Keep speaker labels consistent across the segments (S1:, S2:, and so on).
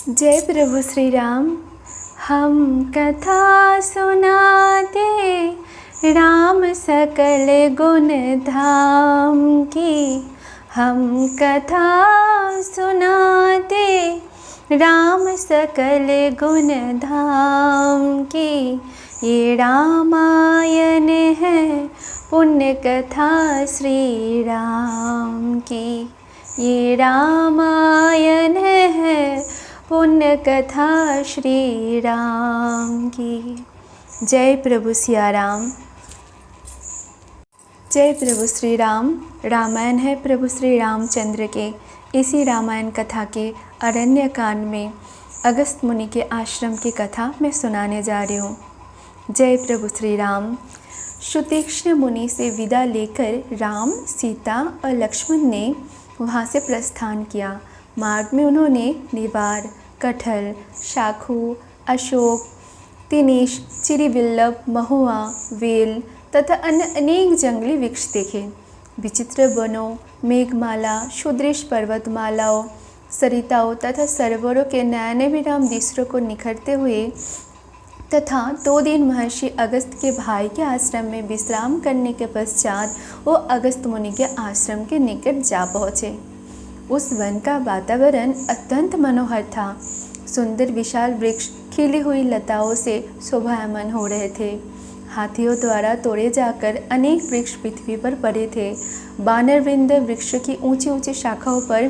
S1: जय प्रभु श्री राम। हम कथा सुनाते राम सकल गुण धाम की। हम कथा सुनाते राम सकल गुण धाम की। ये रामायण है पुण्य कथा श्री राम की। ये रामायण है पुण्य कथा श्री राम की। जय प्रभु सिया राम। जय प्रभु श्री राम। रामायण है प्रभु श्री रामचंद्र के। इसी रामायण कथा के अरण्य कांड में अगस्त मुनि के आश्रम की कथा मैं सुनाने जा रही हूँ। जय प्रभु श्री राम। सुतीक्ष्ण मुनि से विदा लेकर राम, सीता और लक्ष्मण ने वहाँ से प्रस्थान किया। मार्ग में उन्होंने निवार, कटहल, शाखू, अशोक, तिनीश, चिरीबिल्लभ, महुआ, वेल तथा अन्य अनेक जंगली वृक्ष देखे। विचित्र वनों, मेघमाला, सुदृश पर्वतमालाओं, सरिताओं तथा सरोवरों के नयने विराम दृश्यों को निखरते हुए तथा 2 दिन महर्षि अगस्त के भाई के आश्रम में विश्राम करने के पश्चात वो अगस्त मुनि के आश्रम के निकट जा पहुँचे। उस वन का वातावरण अत्यंत मनोहर था। सुंदर विशाल वृक्ष खिली हुई लताओं से शोभायमान हो रहे थे। हाथियों द्वारा तोड़े जाकर अनेक वृक्ष पृथ्वी पर पड़े थे। बानर वृंद वृक्ष की ऊंची ऊंची शाखाओं पर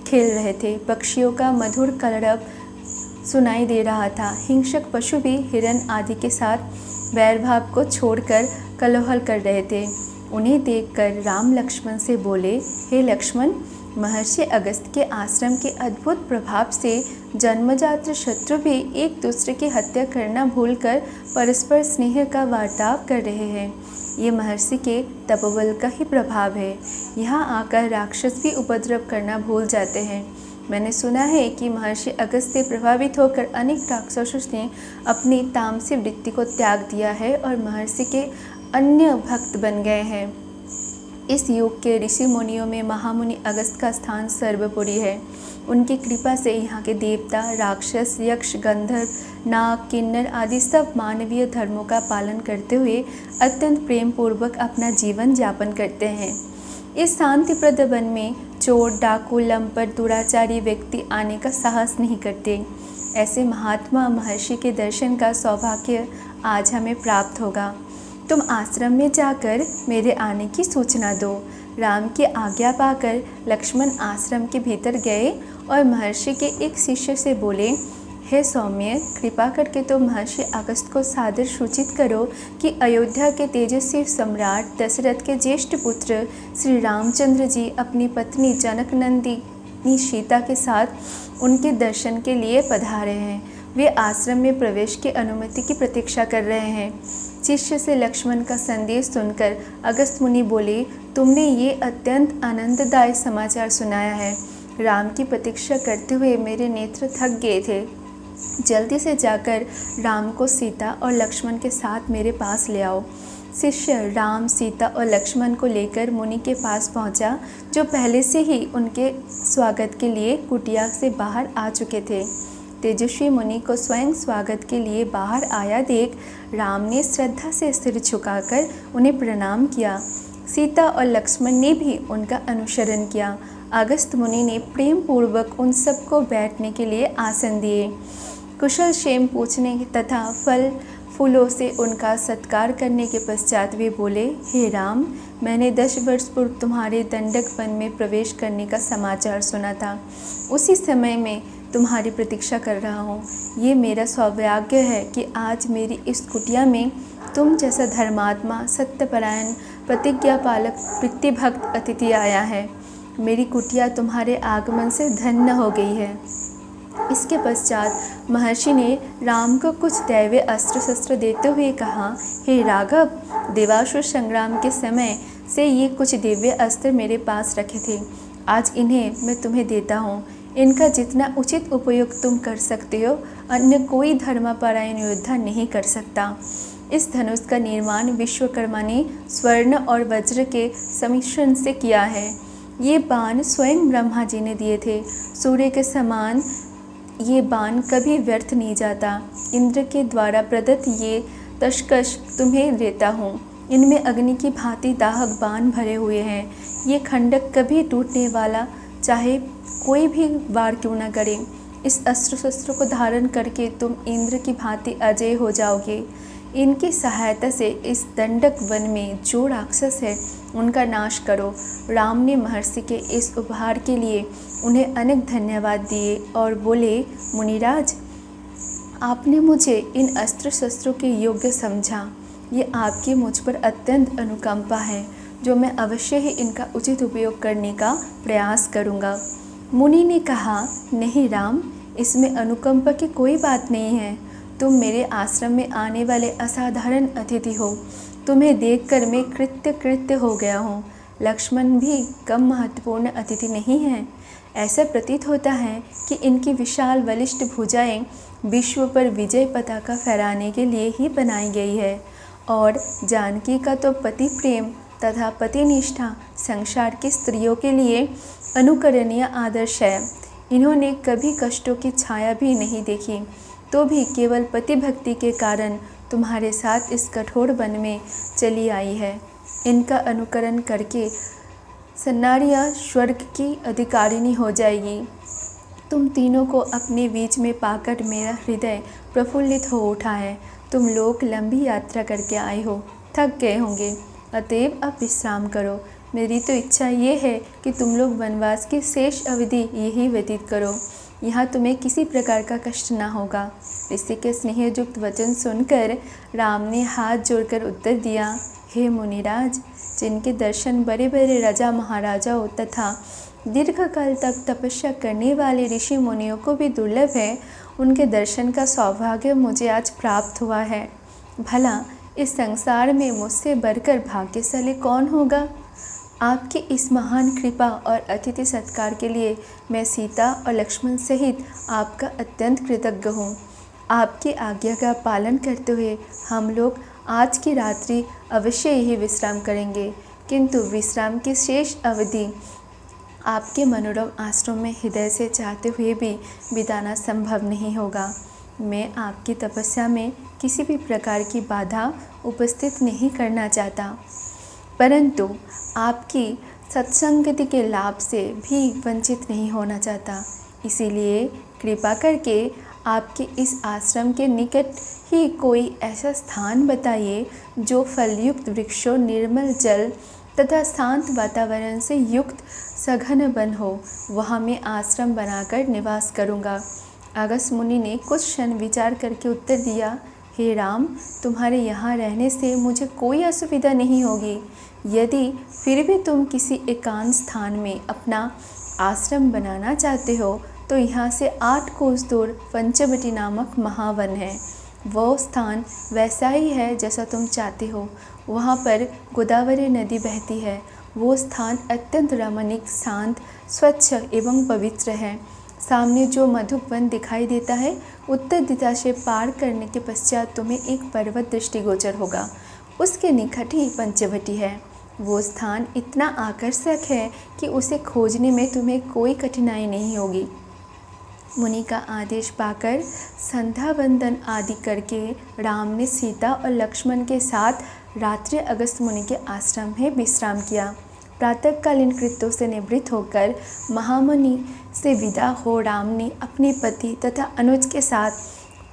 S1: खेल रहे थे। पक्षियों का मधुर कलरव सुनाई दे रहा था। हिंसक पशु भी हिरण आदि के साथ वैरभाव को छोड़कर कलहल कर रहे थे। उन्हें देखकर राम लक्ष्मण से बोले, हे लक्ष्मण, महर्षि अगस्त के आश्रम के अद्भुत प्रभाव से जन्मजात शत्रु भी एक दूसरे की हत्या करना भूलकर परस्पर स्नेह का वार्ताव कर रहे हैं। ये महर्षि के तपोबल का ही प्रभाव है। यहाँ आकर राक्षस भी उपद्रव करना भूल जाते हैं। मैंने सुना है कि महर्षि अगस्त से प्रभावित होकर अनेक राक्षसों ने अपनी तामसी वृत्ति को त्याग दिया है और महर्षि के अन्य भक्त बन गए हैं। इस युग के ऋषि मुनियों में महामुनि अगस्त का स्थान सर्वोपरि है। उनकी कृपा से यहाँ के देवता, राक्षस, यक्ष, गंधर्व, नाग, किन्नर आदि सब मानवीय धर्मों का पालन करते हुए अत्यंत प्रेम पूर्वक अपना जीवन यापन करते हैं। इस शांतिप्रद वन में चोर, डाकू, लंपट, दुराचारी व्यक्ति आने का साहस नहीं करते। ऐसे महात्मा महर्षि के दर्शन का सौभाग्य आज हमें प्राप्त होगा। तुम आश्रम में जाकर मेरे आने की सूचना दो। राम की आज्ञा पाकर लक्ष्मण आश्रम के भीतर गए और महर्षि के एक शिष्य से बोले, हे सौम्य, कृपा करके तो महर्षि अगस्त को सादर सूचित करो कि अयोध्या के तेजस्वी सम्राट दशरथ के ज्येष्ठ पुत्र श्री रामचंद्र जी अपनी पत्नी जनकनंदिनी सीता के साथ उनके दर्शन के लिए पधारे हैं। वे आश्रम में प्रवेश की अनुमति की प्रतीक्षा कर रहे हैं। शिष्य से लक्ष्मण का संदेश सुनकर अगस्त मुनि बोले, तुमने ये अत्यंत आनंददायी समाचार सुनाया है। राम की प्रतीक्षा करते हुए मेरे नेत्र थक गए थे। जल्दी से जाकर राम को सीता और लक्ष्मण के साथ मेरे पास ले आओ। शिष्य राम, सीता और लक्ष्मण को लेकर मुनि के पास पहुंचा, जो पहले से ही उनके स्वागत के लिए कुटिया से बाहर आ चुके थे। तेजस्वी मुनि को स्वयं स्वागत के लिए बाहर आया देख राम ने श्रद्धा से सिर झुकाकर उन्हें प्रणाम किया। सीता और लक्ष्मण ने भी उनका अनुसरण किया। अगस्त मुनि ने प्रेम पूर्वक उन सबको बैठने के लिए आसन दिए। कुशल क्षेम पूछने तथा फल फूलों से उनका सत्कार करने के पश्चात वे बोले, हे राम, मैंने 10 वर्ष पूर्व तुम्हारे दंडक वन में प्रवेश करने का समाचार सुना था। उसी समय में तुम्हारी प्रतीक्षा कर रहा हूँ। ये मेरा सौभाग्य है कि आज मेरी इस कुटिया में तुम जैसा धर्मात्मा, सत्यपरायण, प्रतिज्ञा पालक, वृत्तिभक्त अतिथि आया है। मेरी कुटिया तुम्हारे आगमन से धन्य हो गई है। इसके पश्चात महर्षि ने राम को कुछ दैवीय अस्त्र शस्त्र देते हुए कहा, हे राघव, देवासुर संग्राम के समय से ये कुछ दिव्य अस्त्र मेरे पास रखे थे। आज इन्हें मैं तुम्हें देता हूँ। इनका जितना उचित उपयोग तुम कर सकते हो, अन्य कोई धर्मपरायण योद्धा नहीं कर सकता। इस धनुष का निर्माण विश्वकर्मा ने स्वर्ण और वज्र के सम्मिश्रण से किया है। ये बाण स्वयं ब्रह्मा जी ने दिए थे। सूर्य के समान ये बाण कभी व्यर्थ नहीं जाता। इंद्र के द्वारा प्रदत्त ये तशकश तुम्हें देता हूँ। इनमें अग्नि की भांति दाहक बाण भरे हुए हैं। ये खंडक कभी टूटने वाला चाहे कोई भी वार क्यों न करे। इस अस्त्र शस्त्र को धारण करके तुम इंद्र की भांति अजय हो जाओगे। इनकी सहायता से इस दंडक वन में जो राक्षस है उनका नाश करो। राम ने महर्षि के इस उपहार के लिए उन्हें अनेक धन्यवाद दिए और बोले, मुनिराज, आपने मुझे इन अस्त्र शस्त्रों के योग्य समझा। ये आपकी मुझ पर अत्यंत अनुकंपा है, जो मैं अवश्य ही इनका उचित उपयोग करने का प्रयास करूँगा। मुनि ने कहा, नहीं राम, इसमें अनुकंपा की कोई बात नहीं है। तुम मेरे आश्रम में आने वाले असाधारण अतिथि हो। तुम्हें देखकर मैं कृत्य हो गया हूँ। लक्ष्मण भी कम महत्वपूर्ण अतिथि नहीं है। ऐसा प्रतीत होता है कि इनकी विशाल बलिष्ठ भुजाएं विश्व पर विजय पताका फहराने के लिए ही बनाई गई है। और जानकी का तो पति प्रेम तथा पति निष्ठा संसार की स्त्रियों के लिए अनुकरणीय आदर्श है। इन्होंने कभी कष्टों की छाया भी नहीं देखी, तो भी केवल पति भक्ति के कारण तुम्हारे साथ इस कठोर वन में चली आई है। इनका अनुकरण करके सन्नारियाँ स्वर्ग की अधिकारिणी हो जाएगी। तुम तीनों को अपने बीच में पाकर मेरा हृदय प्रफुल्लित हो उठा है। तुम लोग लंबी यात्रा करके आए हो, थक गए होंगे, अतएव अब विश्राम करो। मेरी तो इच्छा ये है कि तुम लोग वनवास की शेष अवधि यही व्यतीत करो। यहाँ तुम्हें किसी प्रकार का कष्ट ना होगा। ऋषि के स्नेहयुक्त वचन सुनकर राम ने हाथ जोड़कर उत्तर दिया, हे मुनिराज, जिनके दर्शन बड़े बड़े राजा महाराजाओं तथा दीर्घकाल तक तपस्या करने वाले ऋषि मुनियों को भी दुर्लभ है, उनके दर्शन का सौभाग्य मुझे आज प्राप्त हुआ है। भला इस संसार में मुझसे बढ़कर भाग्यशाली कौन होगा। आपकी इस महान कृपा और अतिथि सत्कार के लिए मैं सीता और लक्ष्मण सहित आपका अत्यंत कृतज्ञ हूँ। आपकी आज्ञा का पालन करते हुए हम लोग आज की रात्रि अवश्य यही विश्राम करेंगे, किंतु विश्राम की शेष अवधि आपके मनोरम आश्रम में हृदय से चाहते हुए भी बिताना संभव नहीं होगा। मैं आपकी तपस्या में किसी भी प्रकार की बाधा उपस्थित नहीं करना चाहता, परंतु आपकी सत्संगति के लाभ से भी वंचित नहीं होना चाहता। इसीलिए कृपा करके आपके इस आश्रम के निकट ही कोई ऐसा स्थान बताइए जो फलयुक्त वृक्षों, निर्मल जल तथा शांत वातावरण से युक्त सघन वन हो। वहाँ मैं आश्रम बनाकर निवास करूँगा। अगस्त्य मुनि ने कुछ क्षण विचार करके उत्तर दिया, हे राम, तुम्हारे यहाँ रहने से मुझे कोई असुविधा नहीं होगी। यदि फिर भी तुम किसी एकांत स्थान में अपना आश्रम बनाना चाहते हो तो यहाँ से 8 कोस दूर पंचवटी नामक महावन है। वो स्थान वैसा ही है जैसा तुम चाहते हो। वहाँ पर गोदावरी नदी बहती है। वो स्थान अत्यंत रमणीक, शांत, स्वच्छ एवं पवित्र है। सामने जो मधुप वन दिखाई देता है, उत्तर दिशा से पार करने के पश्चात तुम्हें एक पर्वत दृष्टिगोचर होगा। उसके निकट ही पंचवटी है। वो स्थान इतना आकर्षक है कि उसे खोजने में तुम्हें कोई कठिनाई नहीं होगी। मुनि का आदेश पाकर संध्या वंदन आदि करके राम ने सीता और लक्ष्मण के साथ रात्रि अगस्त्य मुनि के आश्रम में विश्राम किया। प्रातःकालीन कृत्यों से निवृत्त होकर महामुनि से विदा हो राम ने अपने पति तथा अनुज के साथ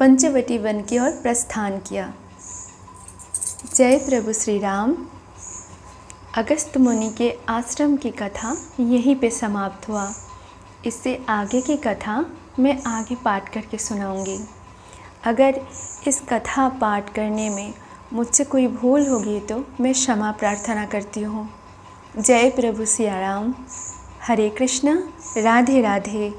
S1: पंचवटी वन की ओर प्रस्थान किया। जय प्रभु श्री राम। अगस्त्य मुनि के आश्रम की कथा यहीं पे समाप्त हुआ। इससे आगे की कथा मैं आगे पाठ करके सुनाऊंगी। अगर इस कथा पाठ करने में मुझसे कोई भूल होगी तो मैं क्षमा प्रार्थना करती हूँ। जय प्रभु सिया राम। हरे कृष्णा, राधे राधे।